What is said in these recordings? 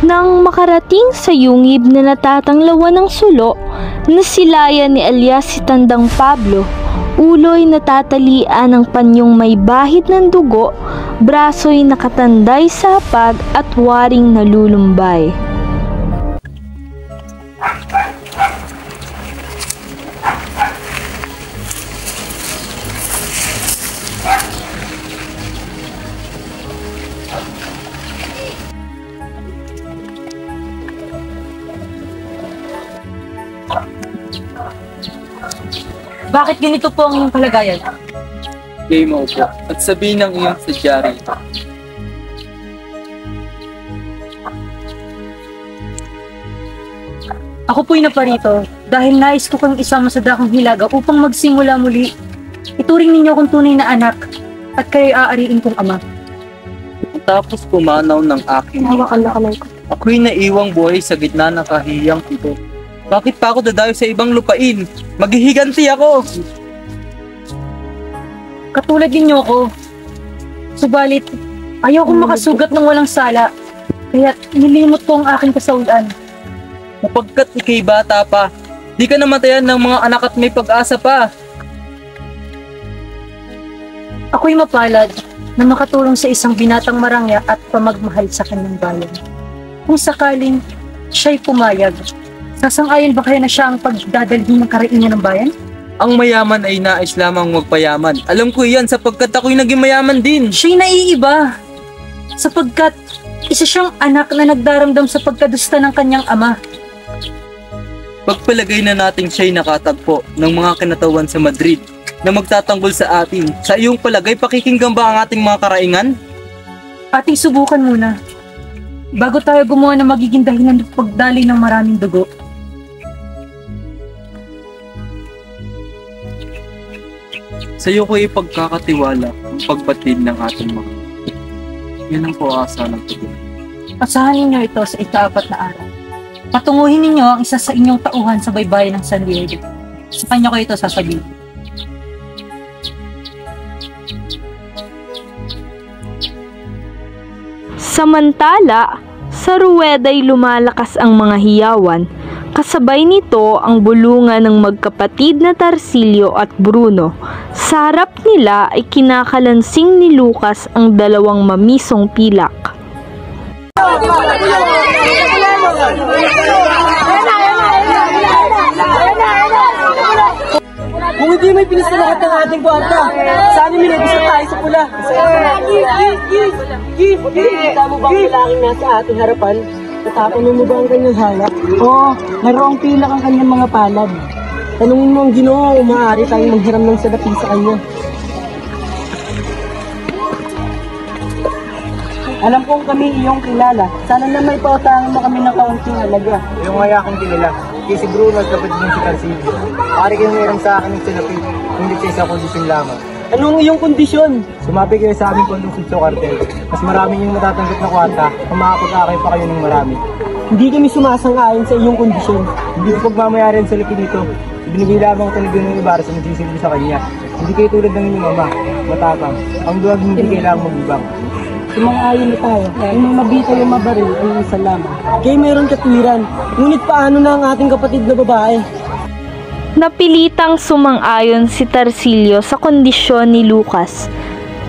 Nang makarating sa yungib na natatanglawan ng sulo, nasilayan ni Elias si Tandang Pablo. Ulo'y natatalian ng panyong may bahid ng dugo, braso'y nakatanday sa hapag at waring nalulumbay. Bakit ganito po ang iyong kalagayan? Game mo po at sabihin ng iyong sadyari. Ako po'y naparito dahil nais ko kang isama sa dakong hilaga upang magsimula muli. Ituring ninyo akong tunay na anak at kayo'y aariin kong ama. Tapos pumanaw ng aking Hawakan na kamay ko. ako'y naiwang buhay sa gitna ng kahiyang ito. Bakit pa ako dadayo sa ibang lupain? Maghihiganti ako! Katulad ninyo ako. Subalit, ayaw kong makasugat ng walang sala. Kaya nilimot ko ang aking kasawian. Mapagkat ikay bata pa, di ka namatayan ng mga anak at may pag-asa pa. Ako'y mapalad na makatulong sa isang binatang marangya at pamagmahal sa kanyang bayan. Kung sakaling siya'y pumayag, sasang-ayon ba kaya na siya ang pagdadalhin ng karaingan ng bayan? Ang mayaman ay nais lamang magpayaman. Alam ko iyan sapagkat ako'y naging mayaman din. Siya'y naiiba sapagkat isa siyang anak na nagdaramdam sa pagkadusta ng kanyang ama. Pagpalagay na nating siya'y nakatagpo ng mga kinatawan sa Madrid na magtatanggol sa atin. Sa iyong palagay, pakikinggan ba ang ating mga karaingan? Ating subukan muna bago tayo gumawa ng magiging dahilan ng pagdali ng maraming dugo. Sa iyo ko ipagkakatiwala ang pagbatid ng ating mga. Yan ang pag-asa ng tugon. Asahan ninyo ito sa ika-4 na araw. Patunguhin ninyo ang isa sa inyong tauhan sa baybayin ng San Diego. Sa kanya ko ito sasabihin. Samantala, sa ruweda'y lumalakas ang mga hiyawan. Kasabay nito ang bulungan ng magkapatid na Tarsilio at Bruno. Sa harap nila ay kinakalansing ni Lucas ang dalawang mamisong pilak. Kung hindi may pinistalakat ng ating kwarta, sana minibisa tayo sa pula. Kita mo ba ang lalaking nasa ating harapan? Natapon mo ba ang kanyang hawak? Oo, naroong pilak ang kanyang mga palad. Tanungin mo ang Ginoo kung maaari tayong maghiram ng salapi sa kanya. Alam kong kami iyong kilala. Sana na may pautangan mo kami ng kaunting halaga. Yung nga akong kilala, kay si Bruno at kapatid ng si Tarsilio. Maaari kayong meron sa akin ng salapi, hindi sa isang kondisyon lamang. Anong iyong kondisyon? Sumabi kayo sa aming kondusyon sa kartel. Mas marami yung matatanggap na kwarta kung makakapag-akay pa kayo ng marami. Hindi kami sumasang-ayon sa iyong kondisyon. Hindi ko pagmamayari ang salapi nito. Ibinigay lamang talaga ng Ibarra sa magsisilbi sa kanya. Hindi kayo tulad ng inyong ama, matapang. Ang duwag hindi kailangang mag-ibang. Sumang-ayon na tayo. Yung mabita yung mabaril ay isa lamang. Kaya mayroon katwiran. Ngunit paano na ang ating kapatid na babae? Napilitang sumang-ayon si Tarsilio sa kondisyon ni Lucas.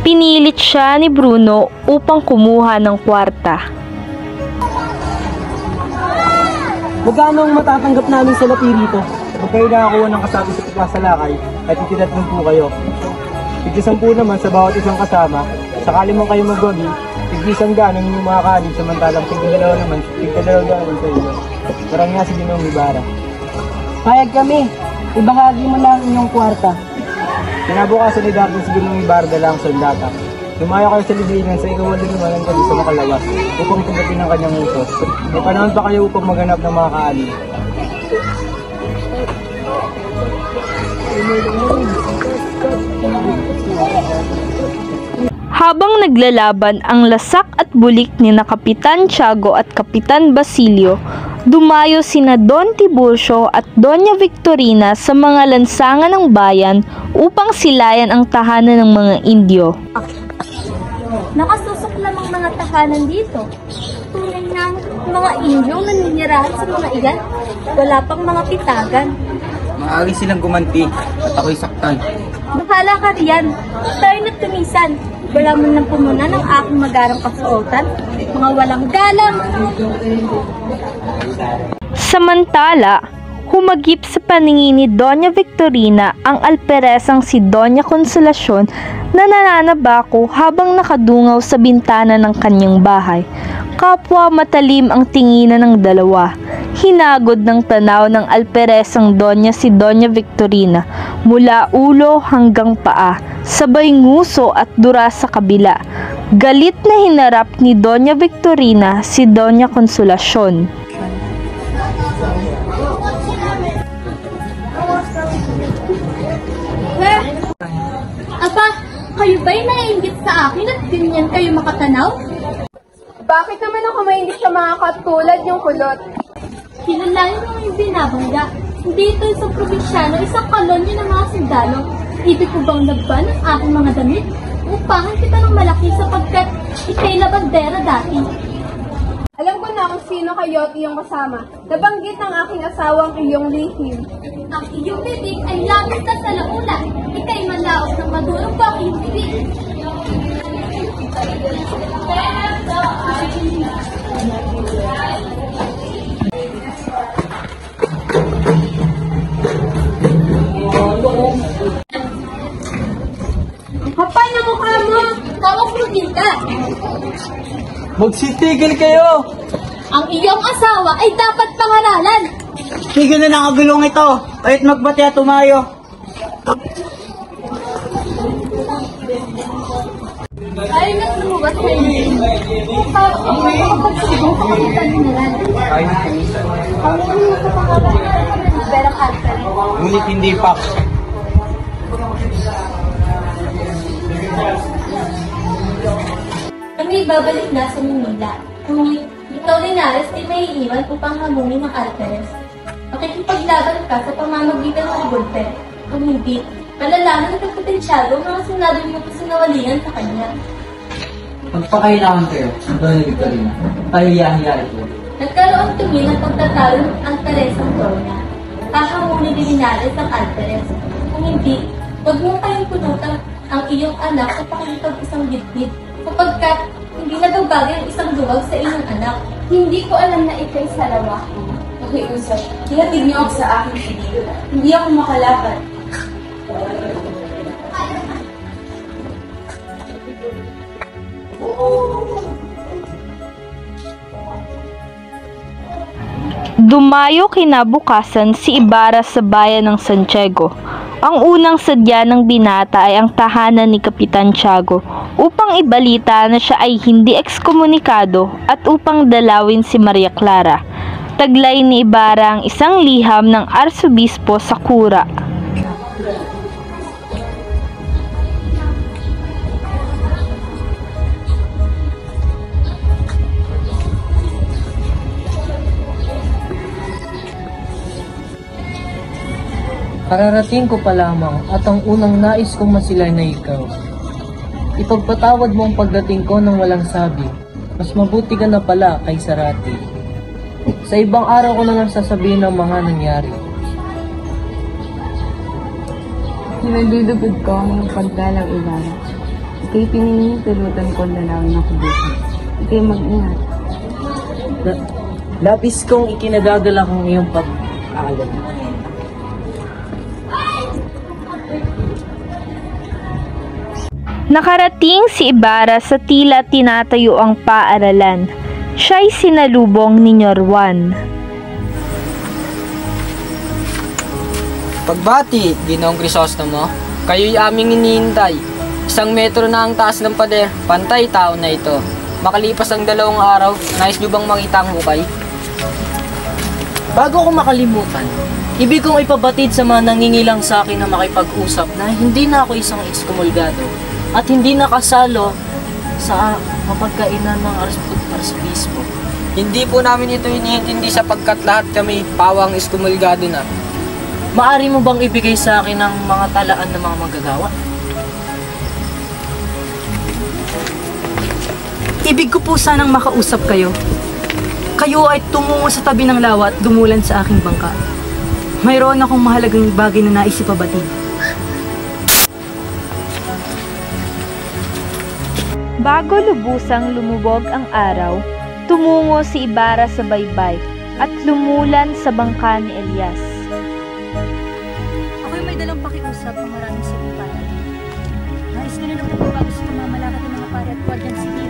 Pinilit siya ni Bruno upang kumuha ng kwarta. Magkano ang matatanggap namin sa lapi rito? Kung kayo nakakuha ng kasabi sa pagkasalakay, at itinatlong po kayo. Tig-10 naman sa bawat isang kasama. Sakali man kayo magwagi, tig-100 ang inyong mga kalib, samantalang tig-2 naman sa iyo. Parang nga si Ginong Ibarra. Payag kami. Ibahagi mo na ang inyong kwarta. Kinabukasan ni Darwin si Ginong Ibarra dala ang sandata. Lumayo kayo sa libingan sa ikaw naman ng gabi sa makalawas upang tugatin ang kanyang utos. May panahon pa kayo upang maghanap ng mga kaalib. Habang naglalaban ang lasak at bulik ni na Kapitan Tiago at Kapitan Basilio, dumayo sina Don Tiburcio at Doña Victorina sa mga lansangan ng bayan upang silayan ang tahanan ng mga Indio. Nakasusok lamang mga tahanan dito. Tunay ng mga Indyong naninirahan sa mga iyan. Wala pang mga pitagan. Maaari silang gumanti at ako'y saktan. Bahala ka riyan. Tayo na tumisan. Wala man lang pumuna ng aking magarang kasuotan. Mga walang galang. Samantala, humagip sa paningin ni Doña Victorina ang alperesang si Doña Consolacion na nananabako habang nakadungaw sa bintana ng kanyang bahay. Kapwa matalim ang tinginan ng dalawa. Hinagod ng tanaw ng alperesang Doña si Doña Victorina mula ulo hanggang paa, sabay nguso at dura sa kabila. Galit na hinarap ni Doña Victorina si Doña Consolacion. Apa, kayo ba'y naiingit sa akin at ganyan kayo makatanaw? Bakit naman ako mainggit sa mga katulad yung kulot? Kilalanin mo yung binabangga. Hindi ito isang probinsyano, isang kolonyo ng mga sundalo. Ibig ko bang laban ang aking mga damit? Upahan kita ng malaki sapagkat ikay labandera dati. Alam ko na kung sino kayo at iyong kasama. Nabanggit ng aking asawang iyong lihim. Ang iyong bibig ay lapis na sa laula. Ikay malaos ng madulog pa ang iyong bibig. Kapal na mukha mo! Kawag ka! Magsitigil kayo! Ang iyong asawa ay dapat pangaralan. Tigil na nakagulong ito! Kahit magbati at tumayo! Tayo na lumuwas sa inyo. Para ako makapagsigong sa kapitan ni Nalan. Ang unang sa pangaralan ng Berang Alcalde. Ngunit hindi pa. Kami babalik na sa Manila. Ngunit ikaw Linares ay may iiwan upang hamunin ng Alcaraz. Makikipaglaban ka sa pamamagitan ng golpe. Kung hindi, malalaman ng kapotensyado ang mga sinabi mo kasinawalian sa kanya. Magpakailangan kayo, Doña Victorina. Pahiya-hiya ito. Nagkaroon tumi ng pagtatalo ng Alcaraz ang Dorna. Kahamunin ni Linares ang Alcaraz. Kung hindi, huwag mong kayong punutan ang iyong anak sa pakikipag-isang bitbit. Kapagkat hindi nagbabago ang isang duwag sa inyong anak. Hindi ko alam na ikay salawa. Pakiusap, ihatid niyo ako sa aking sibig. Hindi ako makalaban. Dumayo kinabukasan si Ibarra sa bayan ng Santiago. Ang unang sadya ng binata ay ang tahanan ni Kapitan Tiago upang ibalita na siya ay hindi ekskomunikado at upang dalawin si Maria Clara. Taglay ni Ibarra ang isang liham ng arsobispo sa Cura. Kararating ko pa lamang at ang unang nais kong masilay na ikaw. Ipagpatawad mo ang pagdating ko nang walang sabi. Mas mabuti ka na pala kaysa Rati. Sa ibang araw ko na lang sasabihin ang mga nangyari. Sinadudugod ko ang pagdalang Ibarra. Ika'y pinintulutan ko lalawin ng kubusan. Ika'y mag-ingat. Labis kong ikinagagala kong iyong pag-aalam. Nakarating si Ibarra sa tila tinatayo ang paaralan. Siya'y sinalubong ni Ñor Juan. Pagbati, Ginoong Crisostomo, kayo'y aming hinihintay. 1 metro na ang taas ng pader, pantay tao na ito. Makalipas ang 2 araw, nais niyo bang makita ang hukay? Bago ko makalimutan, Ibig kong ipabatid sa mga nangingilang sa akin na makipag-usap na hindi na ako isang ekskomulgado at hindi nakasalo sa mapagkainan ng arsobispo. Hindi po namin ito iniintindi sapagkat lahat kami pawang ekskomulgado na. Maari mo bang ibigay sa akin ang mga talaan ng mga manggagawa? Ibig ko po sanang makausap kayo. Kayo ay tumungo sa tabi ng lawa at dumulan sa aking bangka. Mayroon akong mahalagang bagay na nais ipabatid. Bago lubusang lumubog ang araw, tumungo si Ibarra sa baybay at lumulan sa bangka ni Elias. Ako'y may dalang pakiusap ng maraming sinumpatan. Nais nila na magbabago sa pamamalakad ng mga pare at guardian civil.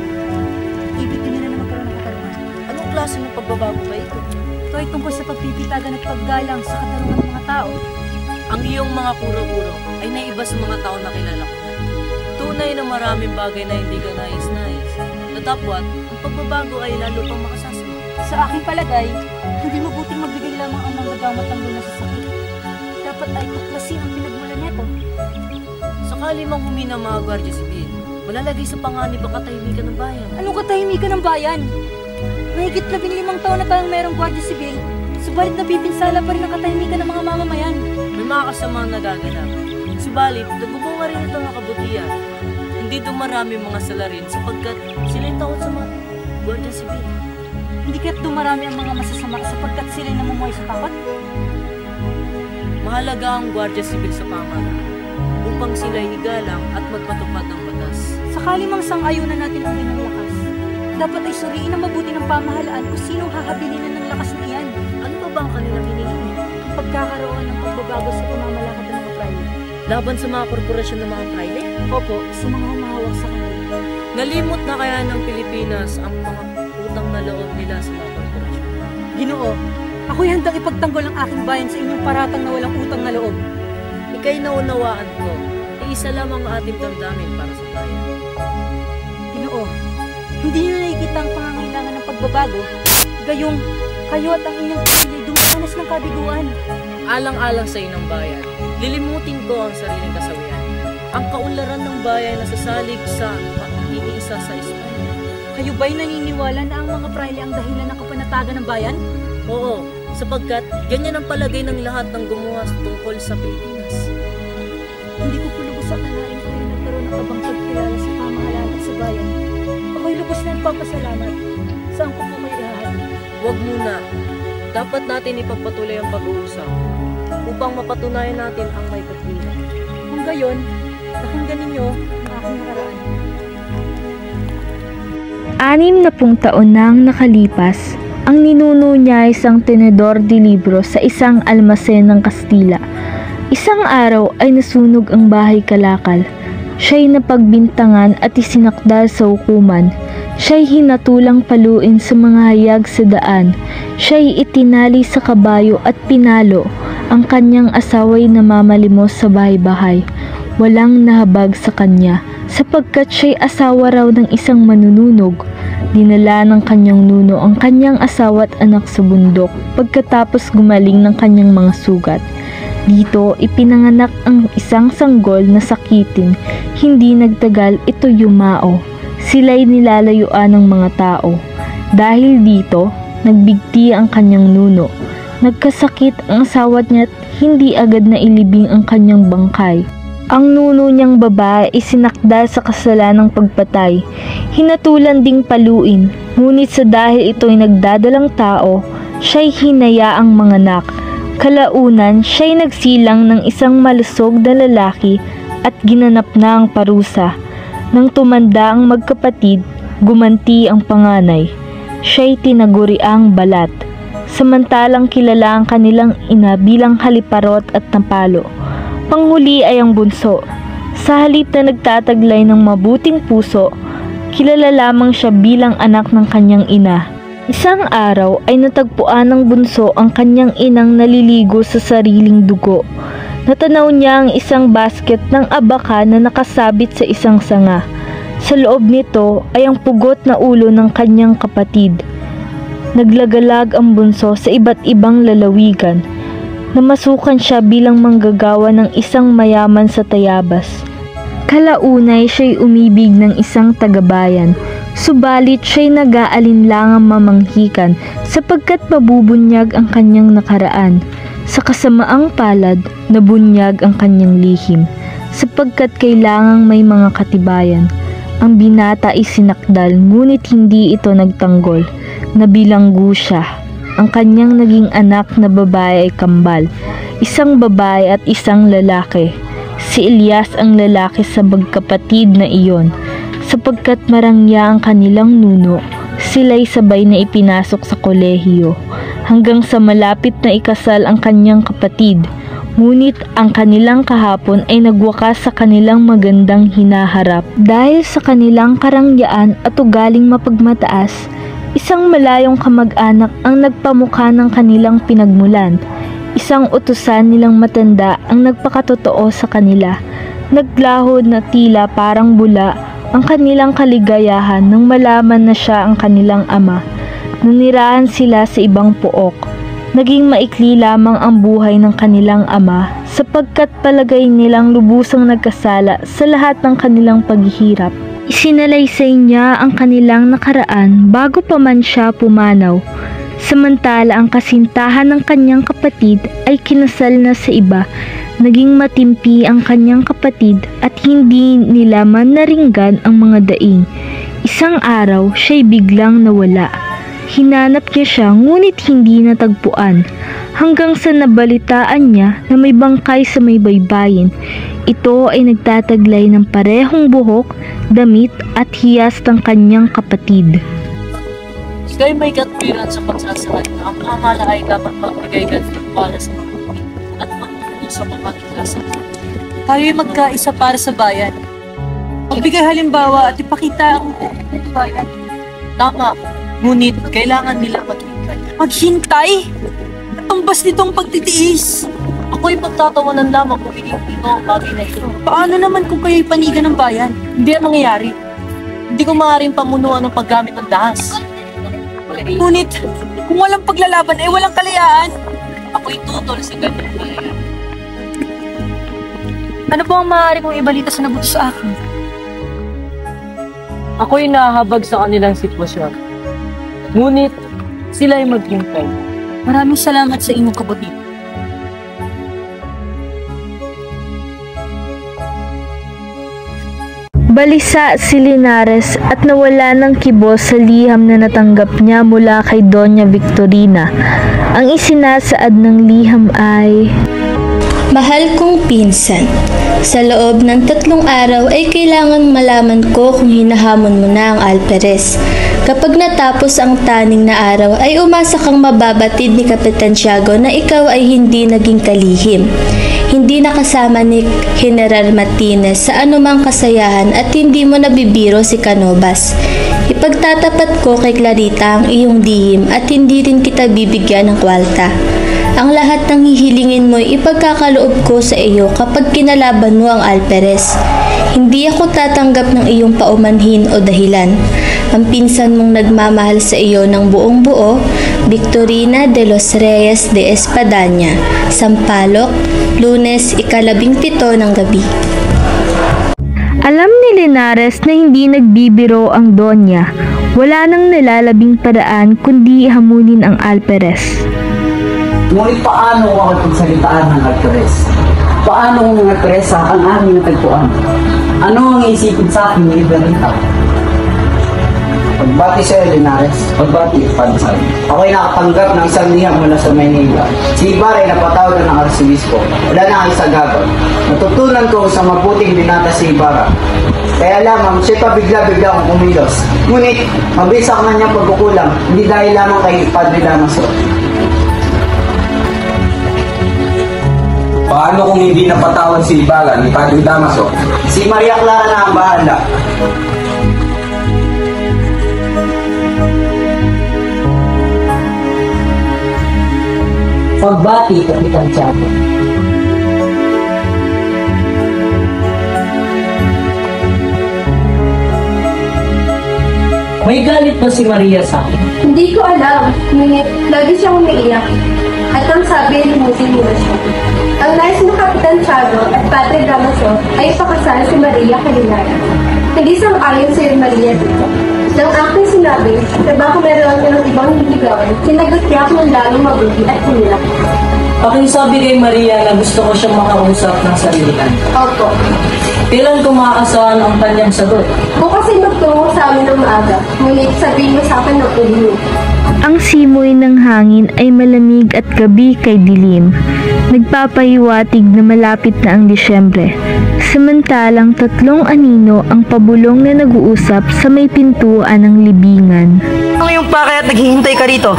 Ibig din nila na magkaroon ng katarungan. Anong klase ng pagbabago ba ito? Ito ay tungkol sa pagpipitagan at paggalang sa katarungan ng mga tao. Ang iyong mga puro-puro ay naiba sa mga tao na kilala ko. Tunay na maraming bagay na hindi ka nais-nais. Natapwat, ang pagbabago ay lalo pang makasasama. Sa aking palagay, hindi mabuting magbigay lamang ang manggagamot ng lunas sa sakit. Dapat ay tuklasin ang pinagmulan nito. Sakali mang humina ang mga gwardiya sibil, malalagay sa panganib ang katahimikan ng bayan. Anong katahimikan ng bayan? Mahigit 15 taon na tayong merong gwardiya sibil, subalit napipinsala pa rin ang katahimikan ng mga mamamayan. May mga kasamang nagaganap. Subalit, nagbubunga rin ito ng kabutihan. Hindi dumarami mga salarin sapagkat sila'y taon sa mga gwardiya sibil. Hindi kaya't dumarami ang mga masasama sapagkat sila'y namumuhay sa takot? Mahalaga ang gwardiya sibil sa pamahalaan upang sila'y igalang at magpatupad ng batas. Sakali mang sang-ayunan natin ang inyong lakas, dapat ay suriin ang mabuti ng pamahalaan kung sinong hahabilinan ng lakas na iyan. Ano pa ba ang kanilang hinihingi? Ang pagkakaroon ng pagbabago sa pamamalakad ng mga prayle. Laban sa mga korporasyon ng mga prayle? Opo, sa mga humahawak sa kanila. Nalimot na kaya ng Pilipinas ang mga utang na loob nila sa mga korporasyon? Ginoo, ako'y handang ipagtanggol ang aking bayan sa inyong paratang na walang utang na loob. Ika'y naunawaan ko, iisa lamang ang ating damdamin para sa bayan. Ginoo, hindi niyo nakikita ang pangangailangan ng pagbabago. Gayong, kayo at ang inyong pamilya dumaranas ng kabiguan. Alang-alang sa inang bayan, lilimutin ko ang sariling kasawian. Ang kaunlaran ng bayan na sasalig sa pag-iisa sa Espanya. Kayo ba'y naniniwala na ang mga prayle ang dahilan ng kapanatagan ng bayan? Oo, sapagkat ganyan ang palagay ng lahat ng gumawa tungkol sa Pilipinas. Hindi ko lubos akalain kayo nagkaroon ng abang pagkilala sa pamahalaan at sa bayan. Ako'y lubos na nagpapasalamat. Saan ko po kayo ihahali? Huwag muna. Dapat natin ipagpatuloy ang pag-uusap upang mapatunayan natin ang may katwiran. Kung gayon, pakinggan ninyo ang aking nakaraan. 60 taon nang nakalipas, ang ninuno niya ay isang tenedor de libro sa isang almasen ng Kastila. Isang araw ay nasunog ang bahay kalakal. Siya'y napagbintangan at isinakdal sa hukuman. Siya'y hinatulang paluin sa mga hayag sa daan. Siya'y itinali sa kabayo at pinalo. Ang kanyang asawa'y namamalimos sa bahay-bahay. Walang nahabag sa kanya, sapagkat siya'y asawa raw ng isang manununog. Dinala ng kanyang nuno ang kanyang asawa at anak sa bundok pagkatapos gumaling ng kanyang mga sugat. Dito ipinanganak ang isang sanggol na sakitin. Hindi nagtagal ito yumao. Sila'y nilalayuan ng mga tao. Dahil dito, nagbigti ang kanyang nuno. Nagkasakit ang asawa niya at hindi agad na ilibing ang kanyang bangkay. Ang nuno niyang babae isinakdal sa kasalanang pagpatay. Hinatulan ding paluin, ngunit sa dahil ito'y nagdadalang tao, siya'y hinayaang manganak. Kalaunan, siya'y nagsilang ng isang malusog na lalaki at ginanap na ang parusa. Nang tumanda ang magkapatid, gumanti ang panganay. Siya'y tinaguriang balat. Samantalang kilala ang kanilang ina bilang haliparot at napalo. Panghuli ay ang bunso. Sa halip na nagtataglay ng mabuting puso, kilala lamang siya bilang anak ng kanyang ina. Isang araw ay natagpuan ng bunso ang kanyang inang naliligo sa sariling dugo. Natanaw niya ang isang basket ng abaka na nakasabit sa isang sanga. Sa loob nito ay ang pugot na ulo ng kanyang kapatid. Naglagalag ang bunso sa iba't ibang lalawigan. Namasukan siya bilang manggagawa ng isang mayaman sa Tayabas. Kalaunay siya'y umibig ng isang tagabayan, subalit siya'y nag-aalinlangang mamanghikan sapagkat mabubunyag ang kanyang nakaraan. Sa kasamaang palad, nabunyag ang kanyang lihim, sapagkat kailangang may mga katibayan. Ang binata ay sinakdal, ngunit hindi ito nagtanggol. Nabilanggo siya. Ang kanyang naging anak na babae ay kambal, isang babae at isang lalaki. Si Elias ang lalaki sa magkapatid na iyon, sapagkat marangya ang kanilang nuno, sila'y sabay na ipinasok sa kolehiyo, hanggang sa malapit na ikasal ang kanyang kapatid. Ngunit ang kanilang kahapon ay nagwakas sa kanilang magandang hinaharap. Dahil sa kanilang karangyaan at ugaling mapagmataas, isang malayong kamag-anak ang nagpamukha ng kanilang pinagmulan. Isang utusan nilang matanda ang nagpakatotoo sa kanila. Naglahod na tila parang bula ang kanilang kaligayahan nang malaman na siya ang kanilang ama. Nanirahan sila sa ibang pook. Naging maikli lamang ang buhay ng kanilang ama sapagkat palagay nilang lubusang nagkasala sa lahat ng kanilang paghihirap. Isinalaysay niya ang kanilang nakaraan bago pa man siya pumanaw. Samantala ang kasintahan ng kanyang kapatid ay kinasal na sa iba. Naging matimpi ang kanyang kapatid at hindi nila man naringgan ang mga daing. Isang araw siya'y biglang nawala. Hinanap niya siya ngunit hindi natagpuan hanggang sa nabalitaan niya na may bangkay sa may baybayin. Ito ay nagtataglay ng parehong buhok, damit at hiyas ng kanyang kapatid. Ika'y may katwiran sa pagsasakay na ang pamana ay dapat magbigay ganito para sa mga at magpapagod sa pamagkasa. Tayo'y magkaisa para sa bayan. Magbigay halimbawa at ipakita ang bayan. Tama, ngunit kailangan nila maghintay. Maghintay? Tumbas nitong pagtitiis. Ako'y pagtatawanan lamang kung ito ang bagay na ito. Paano naman kung kayo'y panigan ng bayan? Hindi ang mangyayari. Hindi ko maaaring pamunuan ng paggamit ng dahas. Ngunit, kung walang paglalaban ay walang kalayaan. Ako'y tutol sa ganyan kalayaan. Ano po ang maaari kong ibalita sa nabuto sa akin? Ako'y nahahabag sa kanilang sitwasyon. Ngunit, sila'y maghintay. Maraming salamat sa inyong kabutihan. Balisa si Linares at nawala ng kibo sa liham na natanggap niya mula kay Doña Victorina. Ang isinasaad ng liham ay, Mahal kong pinsan, sa loob ng 3 araw ay kailangang malaman ko kung hinahamon mo na ang Alperes. Kapag natapos ang taning na araw ay umasa kang mababatid ni Kapitan Tiago na ikaw ay hindi naging kalihim. Hindi nakasama ni General Martinez sa anumang kasayahan at hindi mo nabibiro si Canovas. Ipagtatapat ko kay Clarita ang iyong lihim at hindi rin kita bibigyan ng kwalta. Ang lahat ng hihilingin mo ay ipagkakaloob ko sa iyo kapag kinalaban mo ang Alperes. Hindi ako tatanggap ng iyong paumanhin o dahilan. Ang pinsan mong nagmamahal sa iyo ng buong buo, Victorina de los Reyes de Espadaña, Sampaloc, Lunes, 17 ng gabi. Alam ni Linares na hindi nagbibiro ang Donya. Wala nang nalalabing paraan kundi hamunin ang Alperes. Ngunit paano ako pagsalitaan ng Alperes? Paano ng Alperes ang aming natagpuan? Ano ang iisipin sa akin ni Iberita? Pagbati sa'yo, Linares. Pagbati, Pansay. Ako'y nakatanggap ng isang liham mula sa Maynila. Si Ibarra ay napatawag ng Arsobispo. Wala na ang isagagod. Natutunan ko sa mabuting binata si Ibarra. Kaya lamang siya pa bigla-bigla akong kumilos. Ngunit, mabilis ang kanyang pagkukulang, hindi dahil lamang kay Padre Damaso. Paano kung hindi napatawad si Ibarra ni Padre Damaso? Si Maria Clara na ang bahala. Pagbati, Kapitan Tiago. May galit ba si Maria sa akin? Hindi ko alam, ngunit lagi siyang umiiyak. at ang sabi ay lumutin mo na siya. Ang nais mo Kapitan Tiago at Padre Damaso ay pakasal si Maria Calinara. Hindi sang-ayon si Maria dito. Nang aking sinabi, na baka meron ka ng ibang niligawan, sinagot niya kung lalong mabuti at hinilak. Aking sabi kay Maria na gusto ko siyang makausap ng sarilihan. Opo. Kailan ko makakasahan ang kanyang sagot? Bukas ay magtungo sa amin ng maaga, ngunit sabihin mo sa akin ng ulo. Ang simoy ng hangin ay malamig at gabi kay dilim. Nagpapahiwatig na malapit na ang Disyembre. Samantalang 3 anino ang pabulong na nag-uusap sa may pintuan ng libingan. Ano yung pakay at naghihintay ka rito?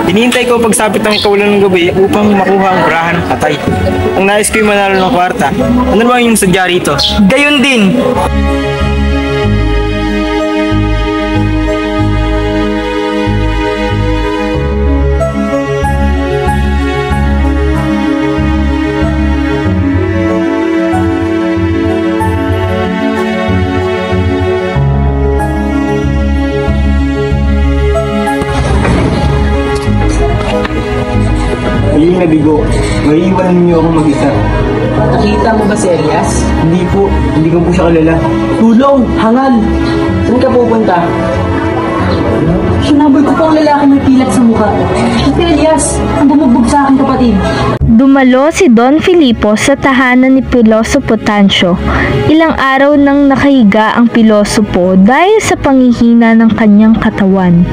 Hinihintay ko pagsapit ng ikawalan ng gabi upang makuha ang burahan ng patay. Ang nais ko'y manalo ng kwarta. Ano ba yung sadya rito? Gayon din. Ayun na bigo, maiiwanan niyo akong mag-isa. Nakita mo ba si Elias? Hindi ko po siya kilala. Tulong! Hangal! Saan ka pupunta? Sinaboy ko po ang lalaki may pilat sa mukha. Si Elias, ang bumugbog sa aking kapatid. Dumalo si Don Filipo sa tahanan ni Pilosopo Tancio. Ilang araw nang nakahiga ang pilosopo dahil sa panghihina ng kanyang katawan.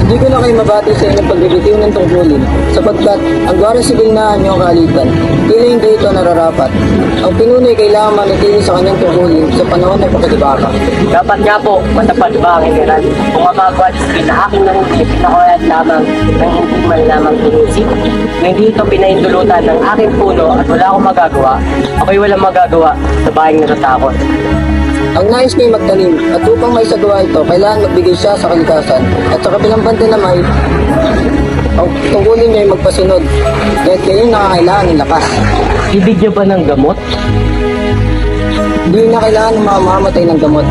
Hindi ko na kayo mabati sa inyong pagbibitiw ng tungkulin, sapagkat ang Guardia Civil na inyong kaalitan, tila hindi ito nararapat. Ang pinunoy kailangan manatili sa kanyang tungkulin sa panahon ng pagkadibaka. Dapat nga po, matapad ba ang General? Kung ang mga Guardia Civil na aking nangyay, pinakawayat lamang ng hindi man lamang inisip, na hindi ito pinahindulutan ng aking puno at wala akong magagawa, ako'y walang magagawa sa bayang natatakot. Ang nais ko'y magtanim, at upang may sagawa ito, kailangan magbigay siya sa kalikasan. At sa kabilang banda naman, ang tungkulin niya ay magpasunod, kahit kayo nakakailangan ng lakas. Ibig niyo ba ng gamot? Hindi na kailangan ng mga mamamatay ng gamot.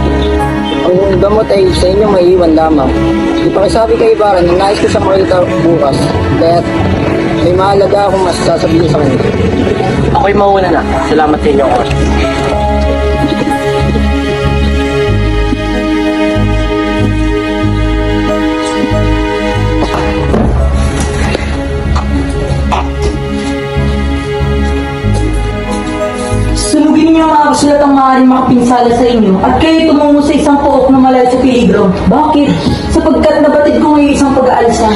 Ang gamot ay sa inyo maiiwan lamang. Ipakisabi kay Ibarra na nais ko siyang makita bukas, kaya may mahalaga akong masasabihin sa kanya. Ako'y mauna na. Salamat sa inyo. Sunugin niyo ang mga kasulatang maaaring makapinsala sa inyo at kayo tumungo sa isang pook na malayo sa peligro. Bakit? Sapagkat nabatid ko ngayon isang pag-aalsa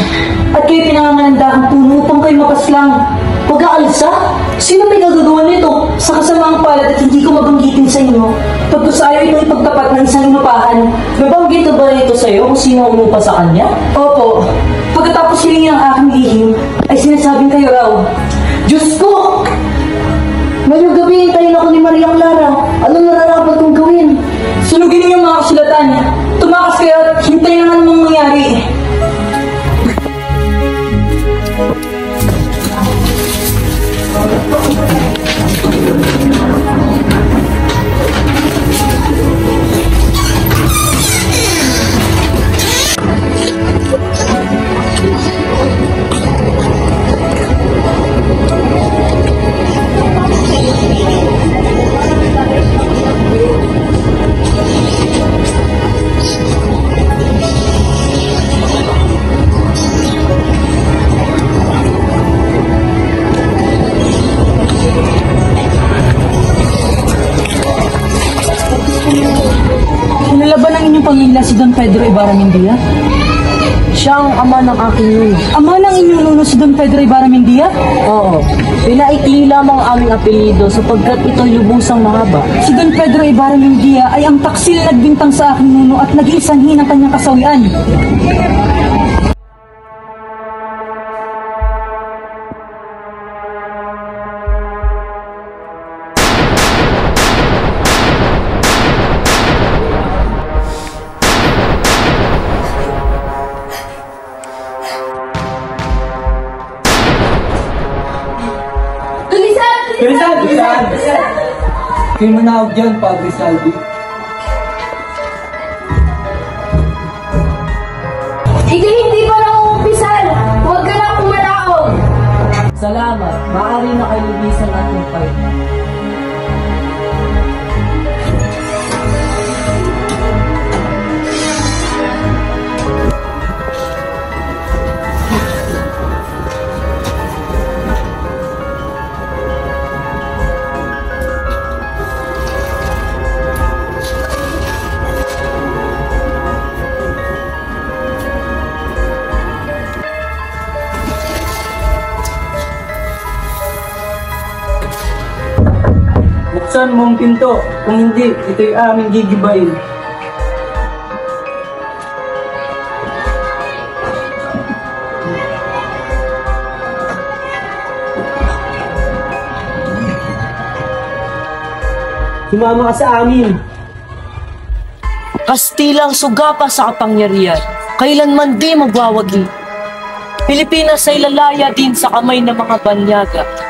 at kayo pinangangalanda ang puno upang kayo mapaslang. Pag-aalsa? Sino may gagagawa nito sa kasamaang palad at hindi ko mabanggitin sa inyo? Pagkusayo itong ipagtapat ng isang inupahan. Nabanggit ba ito sa iyo kung sino umupa sa kanya? Opo. Pagkatapos hilingin ang aking lihim, ay sinasabing kayo raw, Diyos ko! Ngayong gabi, hintayin ako ni Maria Clara. Anong nararapat kong gawin? Sunugin niyo mga kasulatan. Tumakas kayo at hintayin naman mong mangyari. Nalaban ang inyong pamilya si Don Pedro Ibarra Mendia? Siya ang ama ng aking nuno. Ama ng inyong nuno si Don Pedro Ibarra Mendia? Oo. Pinaikli lamang ang aming apelido sapagkat ito'y lubusang mahaba. Si Don Pedro Ibarra Mendia ay ang taksil na nagbintang sa aking nuno at naging sanhi ng kanyang kasawian. Kayo manawag dyan, Padre Salvi. Hindi pa lang umumpisan. Huwag ka na pumalaog. Salamat. Maaari na kayo lumisan at tumpay. Buksan mo ang pinto. Kung hindi, ito'y aming gigibayin. Sumama ka sa amin. Kastilang sugapa sa kapangyarihan, kailanman di magwawagi. Pilipinas ay lalaya din sa kamay ng mga banyaga.